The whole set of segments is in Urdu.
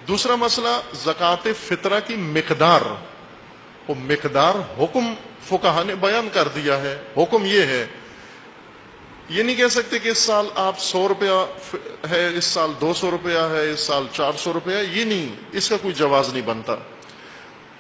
دوسرا مسئلہ زکوٰۃ فطرہ کی مقدار. وہ مقدار حکم فقہا نے بیان کر دیا ہے. حکم یہ ہے، یہ نہیں کہہ سکتے کہ اس سال آپ 100 روپیہ ہے، اس سال 200 روپیہ ہے، اس سال 400 روپیہ. یہ نہیں، اس کا کوئی جواز نہیں بنتا.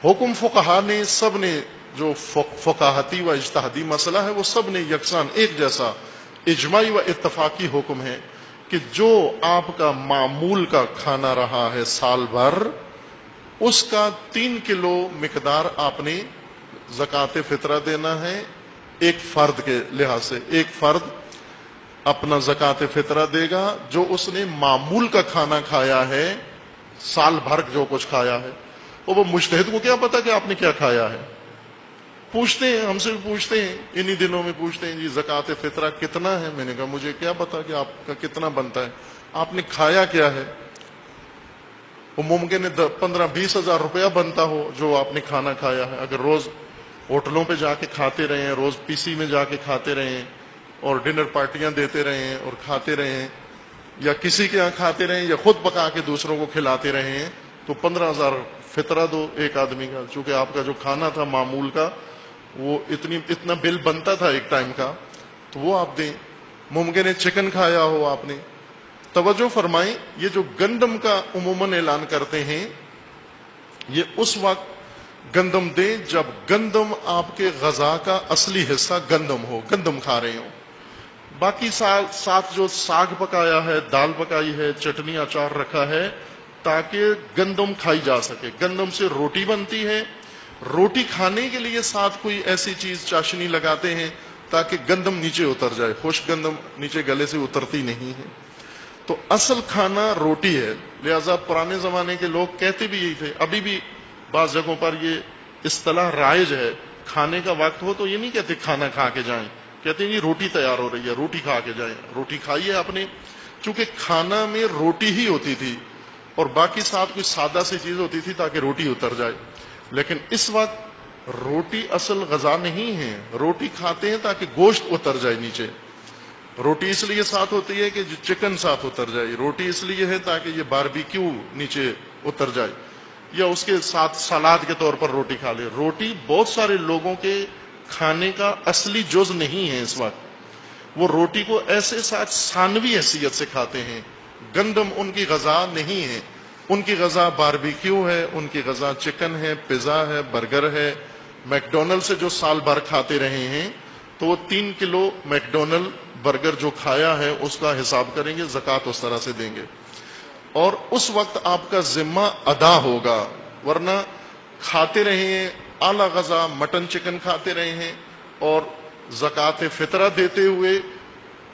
حکم فقہا نے سب نے، جو فقاہتی و اجتہادی مسئلہ ہے وہ سب نے یکساں ایک جیسا اجماعی و اتفاقی حکم ہے کہ جو آپ کا معمول کا کھانا رہا ہے سال بھر، اس کا 3 کلو مقدار آپ نے زکوٰۃ فطرہ دینا ہے. ایک فرد کے لحاظ سے ایک فرد اپنا زکوٰۃ فطرہ دے گا جو اس نے معمول کا کھانا کھایا ہے، سال بھر جو کچھ کھایا ہے. وہ مجتہد کو کیا پتا کہ آپ نے کیا کھایا ہے؟ پوچھتے ہیں، ہم سے بھی پوچھتے ہیں، انہی دنوں میں پوچھتے ہیں جی زکوٰۃ فطرہ کتنا ہے؟ میں نے کہا مجھے کیا پتا کہ آپ کا کتنا بنتا ہے، آپ نے کھایا کیا ہے. وہ ممکن ہے 15-20 ہزار روپیہ بنتا ہو جو آپ نے کھانا کھایا ہے. اگر روز ہوٹلوں پہ جا کے کھاتے رہے ہیں، روز پی سی میں جا کے کھاتے رہے ہیں اور ڈنر پارٹیاں دیتے رہے ہیں اور کھاتے رہے ہیں، یا کسی کے یہاں کھاتے رہے ہیں یا خود پکا کے دوسروں کو کھلاتے رہے ہیں، تو 15,000 فطرہ دو ایک آدمی کا. چونکہ آپ کا جو کھانا تھا معمول کا وہ اتنا بل بنتا تھا ایک ٹائم کا، تو وہ آپ دیں. ممکن ہے چکن کھایا ہو آپ نے. توجہ فرمائیں، یہ جو گندم کا عموماً اعلان کرتے ہیں، یہ اس وقت گندم دیں جب گندم آپ کے غذا کا اصلی حصہ گندم ہو، گندم کھا رہے ہوں. باقی ساتھ جو ساگ پکایا ہے، دال پکائی ہے، چٹنی اچار رکھا ہے، تاکہ گندم کھائی جا سکے. گندم سے روٹی بنتی ہے، روٹی کھانے کے لیے ساتھ کوئی ایسی چیز چاشنی لگاتے ہیں تاکہ گندم نیچے اتر جائے. خشک گندم نیچے گلے سے اترتی نہیں ہے. تو اصل کھانا روٹی ہے. لہذا پرانے زمانے کے لوگ کہتے بھی یہی تھے، ابھی بھی بعض جگہوں پر یہ اصطلاح رائج ہے. کھانے کا وقت ہو تو یہ نہیں کہتے کھانا کھا کے جائیں، کہتے ہیں یہ روٹی تیار ہو رہی ہے، روٹی کھا کے جائیں. روٹی کھائیے آپ نے، چونکہ کھانا میں روٹی ہی ہوتی تھی اور باقی ساتھ کوئی سادہ سی چیز ہوتی تھی تاکہ روٹی اتر جائے. لیکن اس وقت روٹی اصل غذا نہیں ہے. روٹی کھاتے ہیں تاکہ گوشت اتر جائے نیچے. روٹی اس لیے ساتھ ہوتی ہے کہ جو چکن ساتھ اتر جائے. روٹی اس لیے ہے تاکہ یہ باربیکیو نیچے اتر جائے، یا اس کے ساتھ سلاد کے طور پر روٹی کھا لے. روٹی بہت سارے لوگوں کے کھانے کا اصلی جز نہیں ہے. اس وقت وہ روٹی کو ایسے ساتھ ثانوی حیثیت سے کھاتے ہیں. گندم ان کی غذا نہیں ہے. ان کی غذا باربیکیو ہے، ان کی غذا چکن ہے، پیزا ہے، برگر ہے. میکڈونلڈ سے جو سال بھر کھاتے رہے ہیں تو وہ 3 کلو میکڈونلڈ برگر جو کھایا ہے اس کا حساب کریں گے، زکوٰۃ اس طرح سے دیں گے، اور اس وقت آپ کا ذمہ ادا ہوگا. ورنہ کھاتے رہے ہیں اعلیٰ غذا، مٹن چکن کھاتے رہے ہیں اور زکوٰۃ فطرہ دیتے ہوئے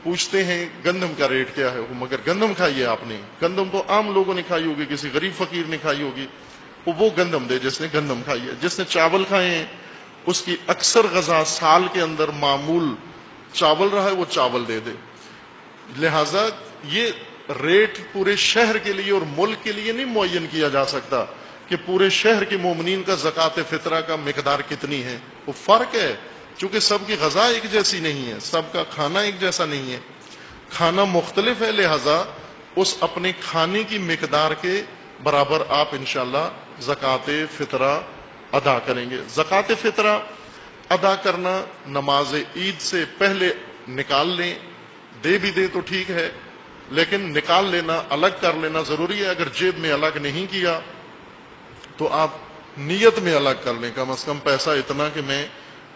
پوچھتے ہیں گندم کا ریٹ کیا ہے. مگر گندم کھائی ہے آپ نے، گندم تو عام لوگوں نے کھائی ہوگی، کسی غریب فقیر نے کھائی ہوگی، وہ گندم دے جس نے گندم کھائی ہے. جس نے چاول کھائے ہیں اس کی اکثر غذا سال کے اندر معمول چاول رہا ہے، وہ چاول دے دے. لہذا یہ ریٹ پورے شہر کے لیے اور ملک کے لیے نہیں معین کیا جا سکتا کہ پورے شہر کے مومنین کا زکوٰۃ فطرہ کا مقدار کتنی ہے. وہ فرق ہے، چونکہ سب کی غذا ایک جیسی نہیں ہے، سب کا کھانا ایک جیسا نہیں ہے، کھانا مختلف ہے. لہذا اس اپنے کھانے کی مقدار کے برابر آپ انشاءاللہ زکوٰۃ فطرہ ادا کریں گے. زکوٰۃ فطرہ ادا کرنا نماز عید سے پہلے نکال لیں. دے بھی دے تو ٹھیک ہے، لیکن نکال لینا، الگ کر لینا ضروری ہے. اگر جیب میں الگ نہیں کیا تو آپ نیت میں الگ کر لیں، کم از کم پیسہ اتنا کہ میں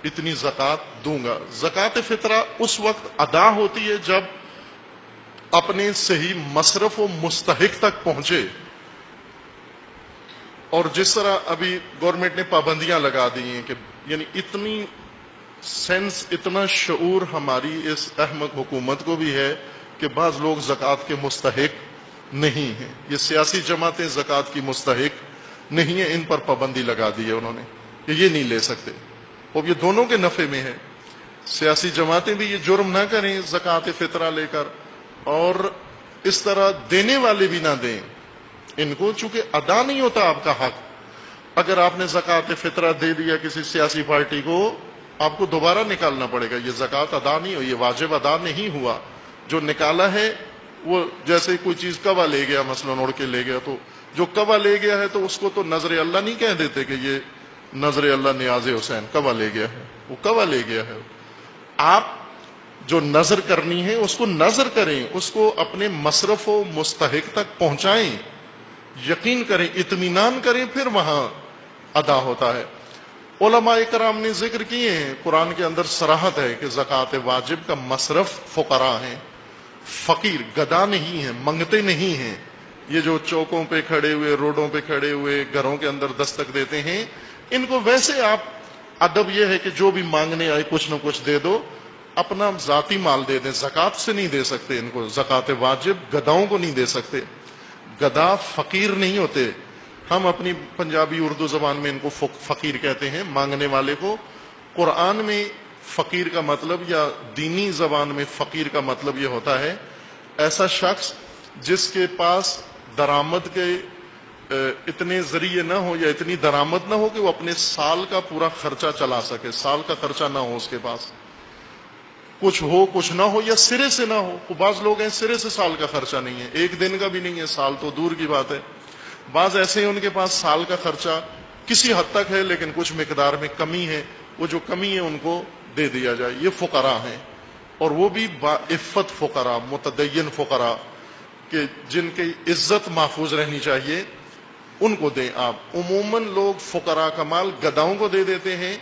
اتنی زکوٰۃ دوں گا. زکوٰۃ فطرہ اس وقت ادا ہوتی ہے جب اپنے صحیح مصرف و مستحق تک پہنچے. اور جس طرح ابھی گورنمنٹ نے پابندیاں لگا دی ہیں کہ یعنی اتنی سینس، اتنا شعور ہماری اس احمق حکومت کو بھی ہے کہ بعض لوگ زکوٰۃ کے مستحق نہیں ہیں. یہ سیاسی جماعتیں زکوٰۃ کی مستحق نہیں ہیں، ان پر پابندی لگا دی ہے انہوں نے کہ یہ نہیں لے سکتے. اور یہ دونوں کے نفع میں ہے. سیاسی جماعتیں بھی یہ جرم نہ کریں زکوٰۃ فطرہ لے کر، اور اس طرح دینے والے بھی نہ دیں ان کو، چونکہ ادا نہیں ہوتا آپ کا حق. اگر آپ نے زکوٰۃ فطرہ دے دیا کسی سیاسی پارٹی کو، آپ کو دوبارہ نکالنا پڑے گا. یہ زکوٰۃ ادا نہیں ہوئی، یہ واجب ادا نہیں ہوا. جو نکالا ہے وہ جیسے کوئی چیز کوا لے گیا، مثلا اڑ کے لے گیا، تو جو کعبہ لے گیا ہے تو اس کو تو نظر اللہ نہیں کہہ دیتے کہ یہ نظر اللہ نیاز حسین کعبہ لے گیا ہے، وہ کعبہ لے گیا ہے۔ آپ جو نظر کرنی ہے اس کو نظر کریں، اس کو اپنے مصرف و مستحق تک پہنچائیں، یقین کریں، اطمینان کریں، پھر وہاں ادا ہوتا ہے۔ علماء کرام نے ذکر کیے ہیں، قرآن کے اندر صراحت ہے کہ زکوٰۃ واجب کا مصرف فقراء ہیں، فقیر، گدا نہیں ہیں، منگتے نہیں ہیں۔ یہ جو چوکوں پہ کھڑے ہوئے، روڈوں پہ کھڑے ہوئے، گھروں کے اندر دستک دیتے ہیں، ان کو ویسے آپ ادب یہ ہے کہ جو بھی مانگنے آئے کچھ نہ کچھ دے دو، اپنا ذاتی مال دے دیں، زکوٰۃ سے نہیں دے سکتے ان کو، زکوٰۃ واجب گداؤں کو نہیں دے سکتے۔ گدا فقیر نہیں ہوتے، ہم اپنی پنجابی اردو زبان میں ان کو فقیر کہتے ہیں، مانگنے والے کو۔ قرآن میں فقیر کا مطلب، یا دینی زبان میں فقیر کا مطلب یہ ہوتا ہے ایسا شخص جس کے پاس درآمد کے اتنے ذریعے نہ ہو، یا اتنی درآمد نہ ہو کہ وہ اپنے سال کا پورا خرچہ چلا سکے، سال کا خرچہ نہ ہو اس کے پاس، کچھ ہو کچھ نہ ہو، یا سرے سے نہ ہو۔ بعض لوگ ہیں سرے سے سال کا خرچہ نہیں ہے، ایک دن کا بھی نہیں ہے، سال تو دور کی بات ہے۔ بعض ایسے ہیں ان کے پاس سال کا خرچہ کسی حد تک ہے لیکن کچھ مقدار میں کمی ہے، وہ جو کمی ہے ان کو دے دیا جائے، یہ فقراء ہیں۔ اور وہ بھی باعفت فقراء، متدین فقراء، کہ جن کی عزت محفوظ رہنی چاہیے، ان کو دیں آپ۔ عموماً لوگ فقراء کا مال گداؤں کو دے دیتے ہیں۔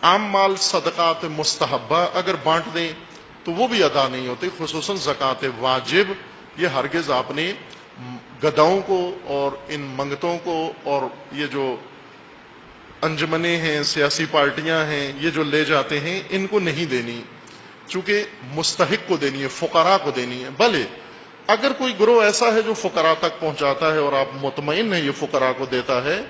عام مال صدقات مستحبہ اگر بانٹ دیں تو وہ بھی ادا نہیں ہوتے، خصوصاً زکوٰۃ واجب یہ ہرگز آپ نے گداؤں کو اور ان منگتوں کو، اور یہ جو انجمنیں ہیں، سیاسی پارٹیاں ہیں، یہ جو لے جاتے ہیں، ان کو نہیں دینی، چونکہ مستحق کو دینی ہے، فقراء کو دینی ہے۔ بھلے اگر کوئی گروہ ایسا ہے جو فقراء تک پہنچاتا ہے اور آپ مطمئن ہیں یہ فقراء کو دیتا ہے،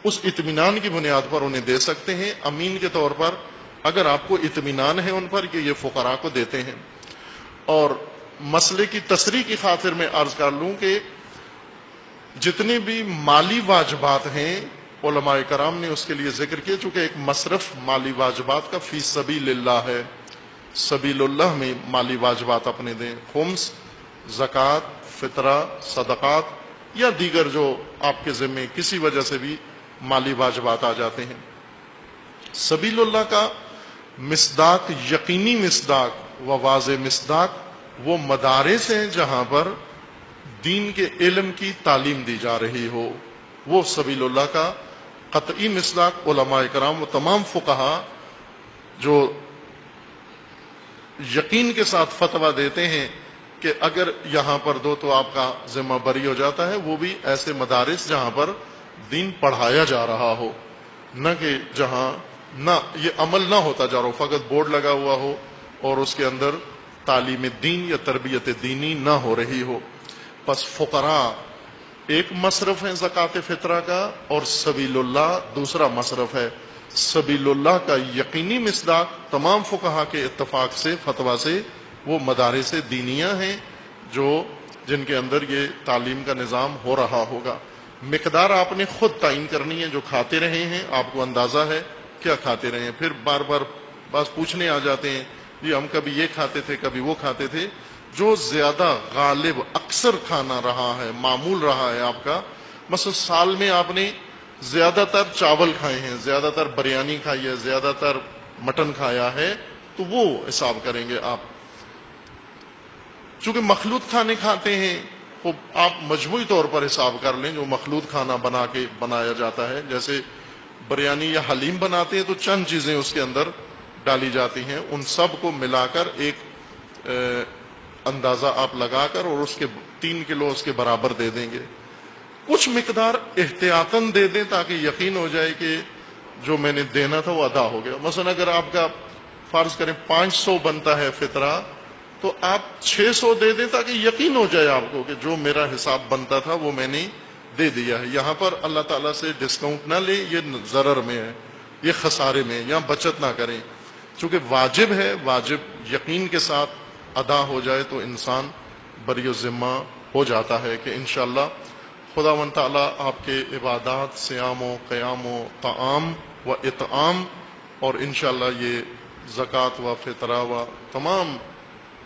اس اطمینان کی بنیاد پر انہیں دے سکتے ہیں، امین کے طور پر، اگر آپ کو اطمینان ہے ان پر کہ یہ فقراء کو دیتے ہیں۔ اور مسئلے کی تصریح کی خاطر میں عرض کر لوں کہ جتنے بھی مالی واجبات ہیں علماء کرام نے اس کے لیے ذکر کیا، چونکہ ایک مصرف مالی واجبات کا فی سبیل اللہ ہے، سبیل اللہ میں مالی واجبات اپنے دیں، خمس، زکوٰۃ، فطرہ، صدقات، یا دیگر جو آپ کے ذمے کسی وجہ سے بھی مالی واجبات آ جاتے ہیں۔ سبیل اللہ کا مصداق، یقینی مصداق و واضح مصداق وہ مدارس ہیں جہاں پر دین کے علم کی تعلیم دی جا رہی ہو، وہ سبیل اللہ کا قطعی مصداق۔ علماء کرام و تمام فقہا جو یقین کے ساتھ فتویٰ دیتے ہیں کہ اگر یہاں پر دو تو آپ کا ذمہ بری ہو جاتا ہے، وہ بھی ایسے مدارس جہاں پر دین پڑھایا جا رہا ہو، نہ کہ جہاں نہ یہ عمل نہ ہوتا جا رہا ہو، فقط بورڈ لگا ہوا ہو اور اس کے اندر تعلیم دین یا تربیت دینی نہ ہو رہی ہو۔ پس فقراء ایک مصرف ہے زکوٰۃ فطرہ کا، اور سبیل اللہ دوسرا مصرف ہے۔ سبیل اللہ کا یقینی مصداق تمام فقہا کے اتفاق سے، فتویٰ سے، وہ مدارس دینیہ ہیں جن کے اندر یہ تعلیم کا نظام ہو رہا ہوگا۔ مقدار آپ نے خود تعین کرنی ہے، جو کھاتے رہے ہیں آپ کو اندازہ ہے کیا کھاتے رہے ہیں۔ پھر بار بار بس پوچھنے آ جاتے ہیں جی ہم کبھی یہ کھاتے تھے کبھی وہ کھاتے تھے۔ جو زیادہ غالب اکثر کھانا رہا ہے، معمول رہا ہے آپ کا، مثلا سال میں آپ نے زیادہ تر چاول کھائے ہیں، زیادہ تر بریانی کھائی ہے، زیادہ تر مٹن کھایا ہے، تو وہ حساب کریں گے آپ۔ چونکہ مخلوط کھانے کھاتے ہیں تو آپ مجموعی طور پر حساب کر لیں، جو مخلوط کھانا بنایا جاتا ہے، جیسے بریانی یا حلیم بناتے ہیں تو چند چیزیں اس کے اندر ڈالی جاتی ہیں، ان سب کو ملا کر ایک اندازہ آپ لگا کر اور اس کے 3 کلو اس کے برابر دے دیں گے۔ کچھ مقدار احتیاطاً دے دیں تاکہ یقین ہو جائے کہ جو میں نے دینا تھا وہ ادا ہو گیا۔ مثلا اگر آپ کا فرض کریں 500 بنتا ہے فطرہ، تو آپ 600 دے دیں تاکہ یقین ہو جائے آپ کو کہ جو میرا حساب بنتا تھا وہ میں نے دے دیا ہے۔ یہاں پر اللہ تعالیٰ سے ڈسکاؤنٹ نہ لیں، یہ ضرر میں ہے، یہ خسارے میں ہے، یہاں بچت نہ کریں، چونکہ واجب ہے، واجب یقین کے ساتھ ادا ہو جائے تو انسان بری و ذمہ ہو جاتا ہے کہ انشاءاللہ خداوند تعالیٰ آپ کے عبادات، صیام و قیام و طعام و اطعام، اور انشاءاللہ یہ زکوٰۃ و فطرہ و تمام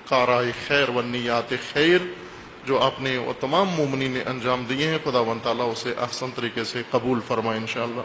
کارائے خیر و نیات خیر جو آپ نے وہ تمام مومنین نے انجام دیے ہیں، خداوند تعالیٰ اسے احسن طریقے سے قبول فرمائے انشاءاللہ۔